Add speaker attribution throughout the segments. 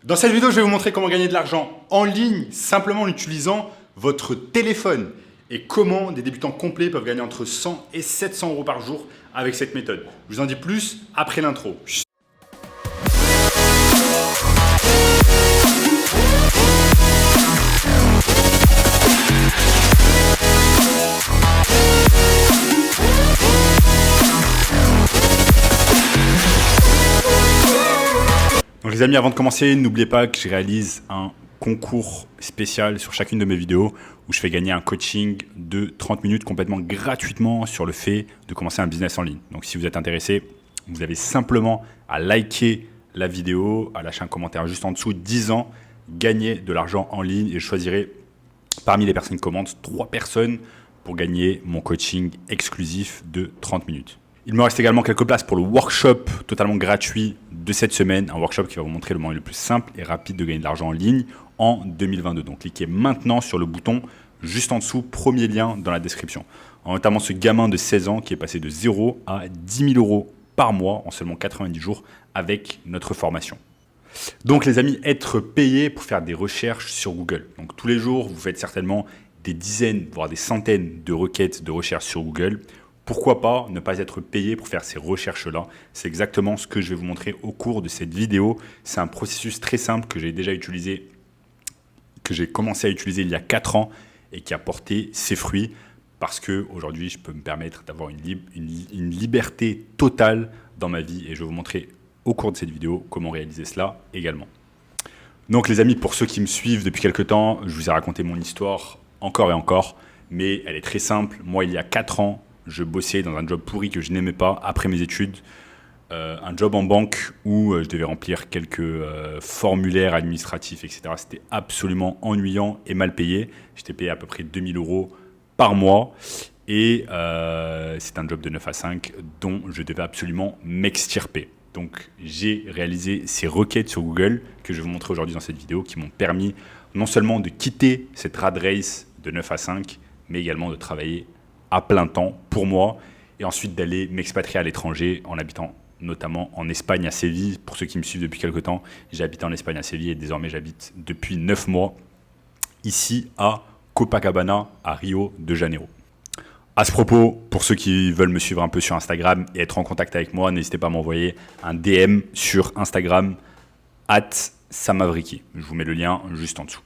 Speaker 1: Dans cette vidéo, je vais vous montrer comment gagner de l'argent en ligne simplement en utilisant votre téléphone et comment des débutants complets peuvent gagner entre 100 et 700 euros par jour avec cette méthode. Je vous en dis plus après l'intro. Donc les amis, avant de commencer, n'oubliez pas que je réalise un concours spécial sur chacune de mes vidéos où je fais gagner un coaching de 30 minutes complètement gratuitement sur le fait de commencer un business en ligne. Donc si vous êtes intéressé, vous avez simplement à liker la vidéo, à lâcher un commentaire juste en dessous disant gagner de l'argent en ligne et je choisirai parmi les personnes qui commentent 3 personnes pour gagner mon coaching exclusif de 30 minutes. Il me reste également quelques places pour le workshop totalement gratuit de cette semaine, un workshop qui va vous montrer le moyen le plus simple et rapide de gagner de l'argent en ligne en 2022. Donc cliquez maintenant sur le bouton juste en dessous, premier lien dans la description. Notamment ce gamin de 16 ans qui est passé de 0 à 10 000 euros par mois en seulement 90 jours avec notre formation. Donc les amis, être payé pour faire des recherches sur Google. Donc tous les jours, vous faites certainement des dizaines, voire des centaines de requêtes de recherche sur Google. Pourquoi pas ne pas être payé pour faire ces recherches-là? C'est exactement ce que je vais vous montrer au cours de cette vidéo. C'est un processus très simple que j'ai déjà utilisé, que j'ai commencé à utiliser il y a 4 ans et qui a porté ses fruits parce qu'aujourd'hui, je peux me permettre d'avoir une liberté totale dans ma vie et je vais vous montrer au cours de cette vidéo comment réaliser cela également. Donc les amis, pour ceux qui me suivent depuis quelques temps, je vous ai raconté mon histoire encore et encore, mais elle est très simple. Moi, il y a 4 ans, je bossais dans un job pourri que je n'aimais pas après mes études, un job en banque où je devais remplir quelques formulaires administratifs, etc. C'était absolument ennuyant et mal payé. J'étais payé à peu près 2 000 euros par mois et c'est un job de 9 à 5 dont je devais absolument m'extirper. Donc j'ai réalisé ces requêtes sur Google que je vais vous montrer aujourd'hui dans cette vidéo qui m'ont permis non seulement de quitter cette rat race de 9 à 5, mais également de travailler à plein temps pour moi et ensuite d'aller m'expatrier à l'étranger en habitant notamment en Espagne à Séville. Pour ceux qui me suivent depuis quelques temps, j'ai habité en Espagne à Séville et désormais j'habite depuis 9 mois ici à Copacabana à Rio de Janeiro. À ce propos, pour ceux qui veulent me suivre un peu sur Instagram et être en contact avec moi, n'hésitez pas à m'envoyer un DM sur Instagram @samavriki. Je vous mets le lien juste en dessous.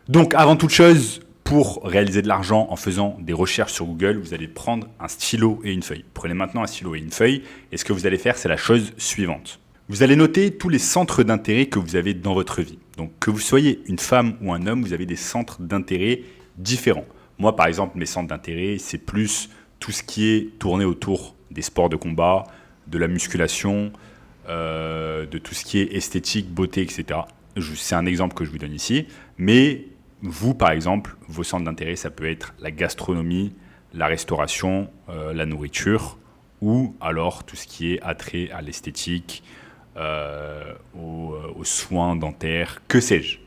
Speaker 1: Donc avant toute chose, pour réaliser de l'argent en faisant des recherches sur Google, vous allez prendre un stylo et une feuille. Prenez maintenant un stylo et une feuille et ce que vous allez faire, c'est la chose suivante. Vous allez noter tous les centres d'intérêt que vous avez dans votre vie. Donc que vous soyez une femme ou un homme, vous avez des centres d'intérêt différents. Moi, par exemple, mes centres d'intérêt, c'est plus tout ce qui est tourné autour des sports de combat, de la musculation, de tout ce qui est esthétique, beauté, etc. C'est un exemple que je vous donne ici. Mais vous, par exemple, vos centres d'intérêt, ça peut être la gastronomie, la restauration, la nourriture, ou alors tout ce qui est attrait à l'esthétique, aux soins dentaires, que sais-je.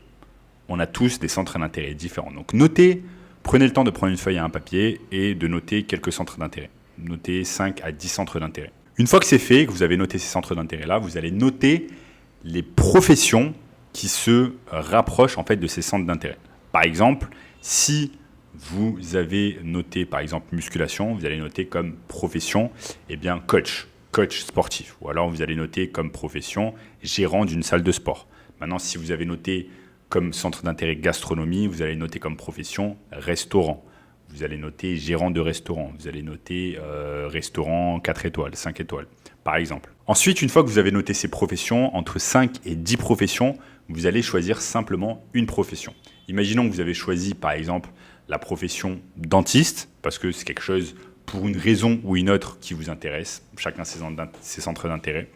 Speaker 1: On a tous des centres d'intérêt différents. Donc notez, prenez le temps de prendre une feuille et un papier et de noter quelques centres d'intérêt. Notez 5 à 10 centres d'intérêt. Une fois que c'est fait, que vous avez noté ces centres d'intérêt-là, vous allez noter les professions qui se rapprochent en fait de ces centres d'intérêt. Par exemple, si vous avez noté par exemple musculation, vous allez noter comme profession coach sportif. Ou alors vous allez noter comme profession gérant d'une salle de sport. Maintenant, si vous avez noté comme centre d'intérêt gastronomie, vous allez noter comme profession restaurant. Vous allez noter gérant de restaurant. Vous allez noter restaurant 4 étoiles, 5 étoiles, par exemple. Ensuite, une fois que vous avez noté ces professions, entre 5 et 10 professions, vous allez choisir simplement une profession. Imaginons que vous avez choisi, par exemple, la profession dentiste, parce que c'est quelque chose, pour une raison ou une autre, qui vous intéresse, chacun ses centres d'intérêt.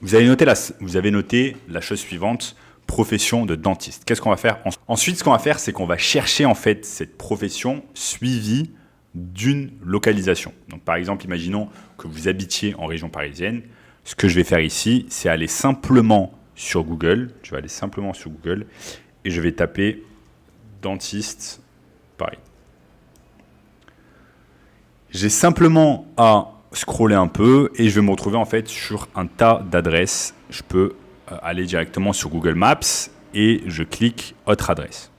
Speaker 1: Vous avez noté la chose suivante, profession de dentiste. Qu'est-ce qu'on va faire ensuite? Ce qu'on va faire, c'est qu'on va chercher en fait cette profession suivie d'une localisation. Donc, par exemple, imaginons que vous habitiez en région parisienne. Ce que je vais faire ici, c'est aller simplement sur Google. Je vais aller simplement sur Google et je vais taper dentiste Paris. J'ai simplement à scroller un peu et je vais me retrouver en fait sur un tas d'adresses. Je peux aller directement sur Google Maps et je clique autre adresse.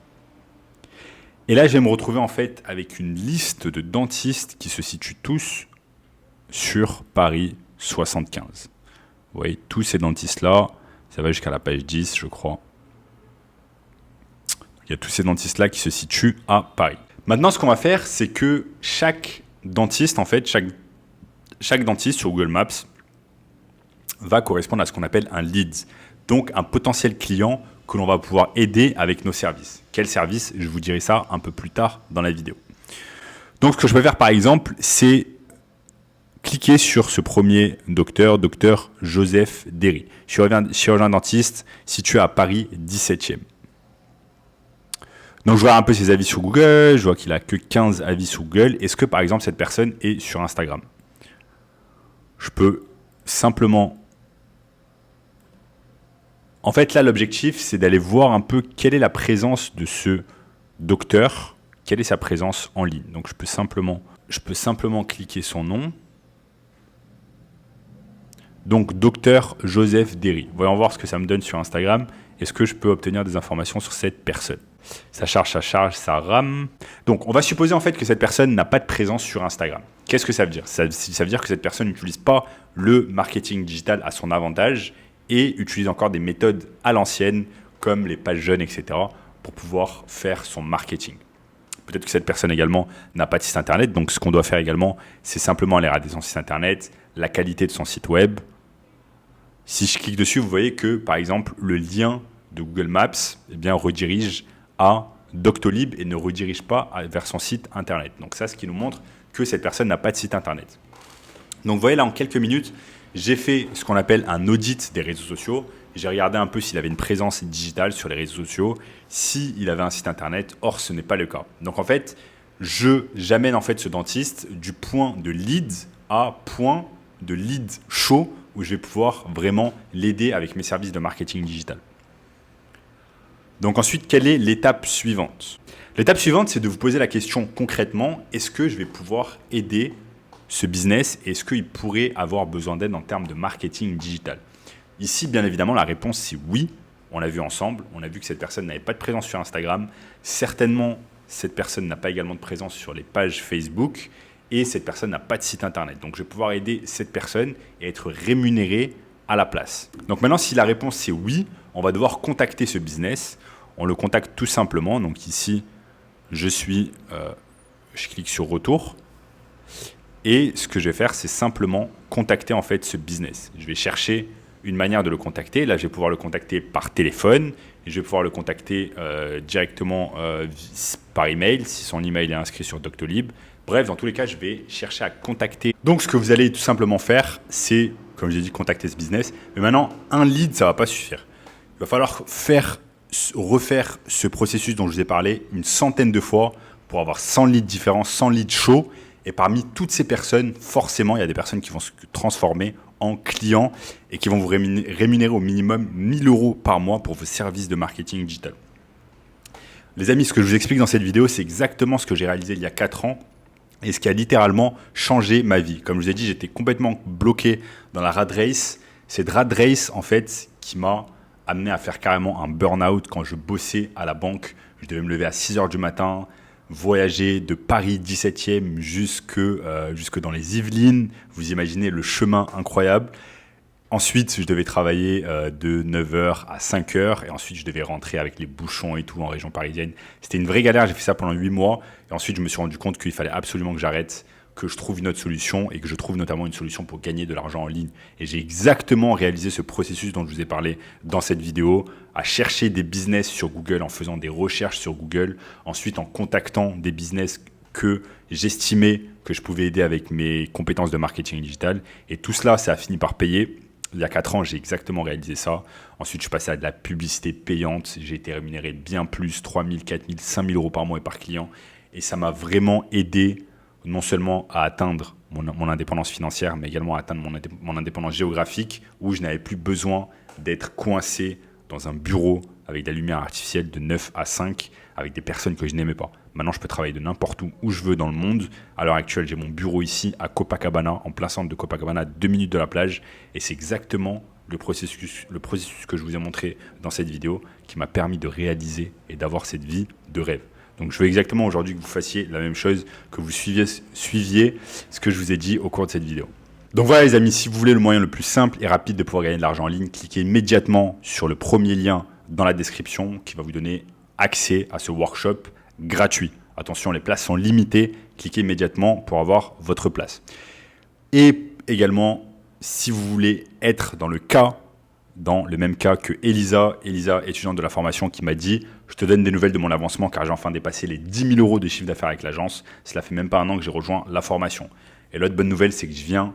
Speaker 1: Et là, je vais me retrouver en fait avec une liste de dentistes qui se situent tous sur Paris 75. Vous voyez, tous ces dentistes-là, ça va jusqu'à la page 10, je crois. Il y a tous ces dentistes-là qui se situent à Paris. Maintenant, ce qu'on va faire, c'est que chaque dentiste, en fait, chaque dentiste sur Google Maps va correspondre à ce qu'on appelle un lead, donc un potentiel client que l'on va pouvoir aider avec nos services. Quel service? Je vous dirai ça un peu plus tard dans la vidéo. Donc, ce que je peux faire, par exemple, c'est cliquer sur ce premier docteur Joseph Derry, chirurgien dentiste situé à Paris 17e. Donc, je vois un peu ses avis sur Google, je vois qu'il a que 15 avis sur Google. Est-ce que, par exemple, cette personne est sur Instagram? Je peux simplement... En fait, là, l'objectif, c'est d'aller voir un peu quelle est la présence de ce docteur, quelle est sa présence en ligne. Donc, je peux simplement cliquer son nom. Donc, docteur Joseph Derry. Voyons voir ce que ça me donne sur Instagram. Est-ce que je peux obtenir des informations sur cette personne? Ça charge, ça rame. Donc, on va supposer en fait que cette personne n'a pas de présence sur Instagram. Qu'est-ce que ça veut dire? Ça veut dire que cette personne n'utilise pas le marketing digital à son avantage et utilise encore des méthodes à l'ancienne comme les pages jeunes, etc. pour pouvoir faire son marketing. Peut-être que cette personne également n'a pas de site internet. Donc, ce qu'on doit faire également, c'est simplement aller regarder son site internet, la qualité de son site web. Si je clique dessus, vous voyez que, par exemple, le lien de Google Maps redirige à Doctolib et ne redirige pas vers son site internet. Donc ça, ce qui nous montre que cette personne n'a pas de site internet. Donc vous voyez là, en quelques minutes, j'ai fait ce qu'on appelle un audit des réseaux sociaux. J'ai regardé un peu s'il avait une présence digitale sur les réseaux sociaux, s'il avait un site internet. Or, ce n'est pas le cas. Donc en fait, j'amène en fait ce dentiste du point de lead à point de lead chaud où je vais pouvoir vraiment l'aider avec mes services de marketing digital. Donc ensuite, quelle est l'étape suivante? L'étape suivante, c'est de vous poser la question concrètement, est-ce que je vais pouvoir aider ce business? Est-ce qu'il pourrait avoir besoin d'aide en termes de marketing digital? Ici, bien évidemment, la réponse, c'est oui. On l'a vu ensemble. On a vu que cette personne n'avait pas de présence sur Instagram. Certainement, cette personne n'a pas également de présence sur les pages Facebook. Et cette personne n'a pas de site internet. Donc, je vais pouvoir aider cette personne et être rémunéré à la place. Donc maintenant, si la réponse c'est oui, on va devoir contacter ce business. On le contacte tout simplement. Donc ici, je clique sur retour. Et ce que je vais faire, c'est simplement contacter en fait ce business. Je vais chercher une manière de le contacter. Là, je vais pouvoir le contacter par téléphone. Et je vais pouvoir le contacter directement par email, si son email est inscrit sur Doctolib. Bref, dans tous les cas, je vais chercher à contacter. Donc, ce que vous allez tout simplement faire, c'est, comme j'ai dit, contacter ce business. Mais maintenant, un lead, ça ne va pas suffire. Il va falloir refaire ce processus dont je vous ai parlé une centaine de fois pour avoir 100 leads différents, 100 leads chauds. Et parmi toutes ces personnes, forcément, il y a des personnes qui vont se transformer en clients et qui vont vous rémunérer au minimum 1 000 € par mois pour vos services de marketing digital. Les amis, ce que je vous explique dans cette vidéo, c'est exactement ce que j'ai réalisé il y a 4 ans et ce qui a littéralement changé ma vie. Comme je vous ai dit, j'étais complètement bloqué dans la rat race. C'est rat race, en fait, qui m'a amené à faire carrément un burn-out quand je bossais à la banque. Je devais me lever à 6 h du matin, voyager de Paris 17e jusque dans les Yvelines. Vous imaginez le chemin incroyable. Ensuite, je devais travailler de 9 h à 5 h et ensuite, je devais rentrer avec les bouchons et tout en région parisienne. C'était une vraie galère. J'ai fait ça pendant 8 mois et ensuite, je me suis rendu compte qu'il fallait absolument que j'arrête, que je trouve une autre solution et que je trouve notamment une solution pour gagner de l'argent en ligne. Et j'ai exactement réalisé ce processus dont je vous ai parlé dans cette vidéo, à chercher des business sur Google en faisant des recherches sur Google, ensuite en contactant des business que j'estimais que je pouvais aider avec mes compétences de marketing digital. Et tout cela, ça a fini par payer. Il y a 4 ans, j'ai exactement réalisé ça. Ensuite, je suis passé à de la publicité payante. J'ai été rémunéré bien plus, 3 000, 4 000, 5 000 € par mois et par client. Et ça m'a vraiment aidé non seulement à atteindre mon indépendance financière, mais également à atteindre mon indépendance géographique, où je n'avais plus besoin d'être coincé dans un bureau avec de la lumière artificielle de 9 à 5, avec des personnes que je n'aimais pas. Maintenant, je peux travailler de n'importe où je veux dans le monde. À l'heure actuelle, j'ai mon bureau ici à Copacabana, en plein centre de Copacabana, à 2 minutes de la plage. Et c'est exactement le processus que je vous ai montré dans cette vidéo qui m'a permis de réaliser et d'avoir cette vie de rêve. Donc je veux exactement aujourd'hui que vous fassiez la même chose, que vous suiviez ce que je vous ai dit au cours de cette vidéo. Donc voilà les amis, si vous voulez le moyen le plus simple et rapide de pouvoir gagner de l'argent en ligne, cliquez immédiatement sur le premier lien dans la description qui va vous donner accès à ce workshop gratuit. Attention, les places sont limitées, cliquez immédiatement pour avoir votre place. Et également, si vous voulez être dans le même cas que Elisa, étudiante de la formation, qui m'a dit « Je te donne des nouvelles de mon avancement car j'ai enfin dépassé les 10 000 € de chiffre d'affaires avec l'agence. Cela fait même pas un an que j'ai rejoint la formation. » Et l'autre bonne nouvelle, c'est que je viens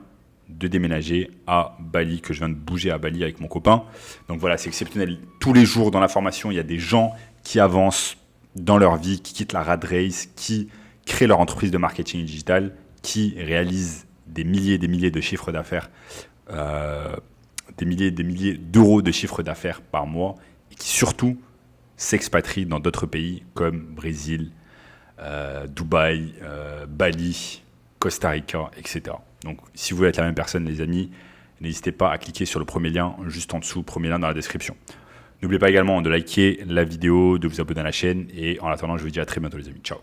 Speaker 1: de déménager à Bali, que je viens de bouger à Bali avec mon copain. Donc voilà, c'est exceptionnel. Tous les jours dans la formation, il y a des gens qui avancent dans leur vie, qui quittent la rat race, qui créent leur entreprise de marketing digital, qui réalisent des milliers de chiffres d'affaires, des milliers d'euros de chiffre d'affaires par mois et qui surtout s'expatrient dans d'autres pays comme Brésil, Dubaï, Bali, Costa Rica, etc. Donc si vous voulez être la même personne les amis, n'hésitez pas à cliquer sur le premier lien juste en dessous, premier lien dans la description. N'oubliez pas également de liker la vidéo, de vous abonner à la chaîne et en attendant je vous dis à très bientôt les amis. Ciao.